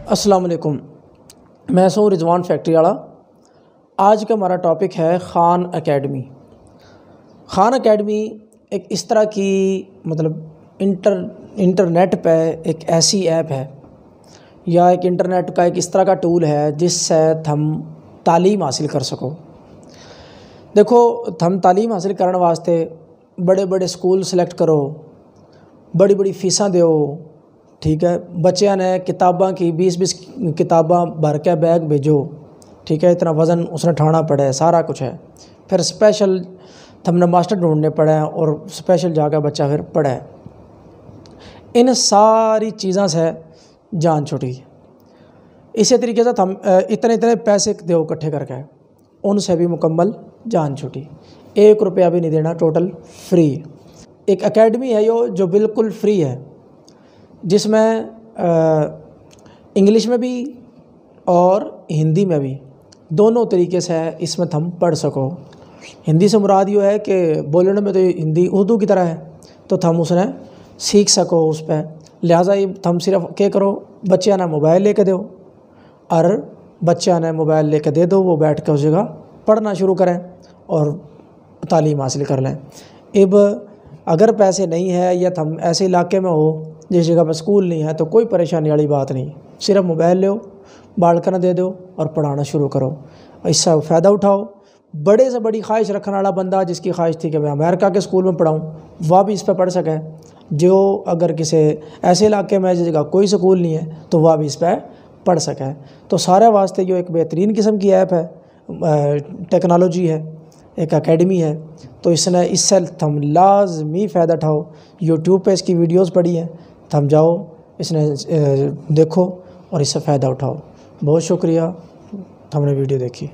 السلام علیکم، میں ہوں رضوان فیکٹری والا۔ آج کا ہمارا ٹاپک ہے خان اکیڈمی۔ خان اکیڈمی ایک اس طرح کی انٹرنیٹ پہ ایک ایسی ایپ ہے یا ایک انٹرنیٹ کا ایک اس طرح کا ٹول ہے جس سے ہم تعلیم حاصل کر سکو۔ دیکھو، ہم تعلیم حاصل کرنے واسطے بڑے بڑے سکول سلیکٹ کرو، بڑی بڑی فیساں دیو، ٹھیک ہے، بچیاں نے کتاباں کی 20 کتاباں بھر کے بیگ بھیجو، ٹھیک ہے، اتنا وزن اس نے اٹھانا پڑے، سارا کچھ ہے۔ پھر اسپیشل ہم نے ماسٹر ڈھونڈنے پڑے ہیں اور اسپیشل جا کے بچہ پھر پڑھے۔ ان ساری چیزوں سے جان چھوٹی۔ اسی طریقے سے ہم اتنے پیسے دیو اکٹھے کر کے، ان سے بھی مکمل جان چھوٹی۔ 1 روپیہ بھی نہیں دینا، ٹوٹل فری۔ ایک اکیڈمی ہے جو بالکل فری ہے، جس میں انگلش میں بھی اور ہندی میں بھی دونوں طریقے سے اس میں ہم پڑھ سکو۔ ہندی سے مراد یہ ہے کہ بولنے میں تو ہندی اردو کی طرح ہے، تو ہم اس نے سیکھ سکو اس پہ۔ لہٰذا یہ ہم صرف کیا کرو، بچیاں نے موبائل لے کے دو اور بچیاں نے موبائل لے کے دے دو، وہ بیٹھ کے اس جگہ پڑھنا شروع کریں اور تعلیم حاصل کر لیں۔ اب اگر پیسے نہیں ہے یا ہم ایسے علاقے میں ہو جس جگہ پہ سکول نہیں ہے تو کوئی پریشانی والی بات نہیں، صرف موبائل لو، بالکن دے دو اور پڑھانا شروع کرو، اس سے فائدہ اٹھاؤ۔ بڑے سے بڑی خواہش رکھنے والا بندہ جس کی خواہش تھی کہ میں امریکہ کے سکول میں پڑھاؤں، وہ بھی اس پہ پڑھ سکے۔ جو اگر کسی ایسے علاقے میں جس جگہ کوئی سکول نہیں ہے تو وہ بھی اس پہ پڑھ سکے۔ تو سارے واسطے جو ایک بہترین قسم کی ایپ ہے، ٹیکنالوجی ہے، ایک اکیڈمی ہے، تو اس سے ہم لازمی فائدہ اٹھاؤ۔ یوٹیوب پہ اس کی ویڈیوز پڑی ہیں، ہم جاؤ، اس نے دیکھو اور اس سے فائدہ اٹھاؤ۔ بہت شکریہ، ہم نے ویڈیو دیکھی۔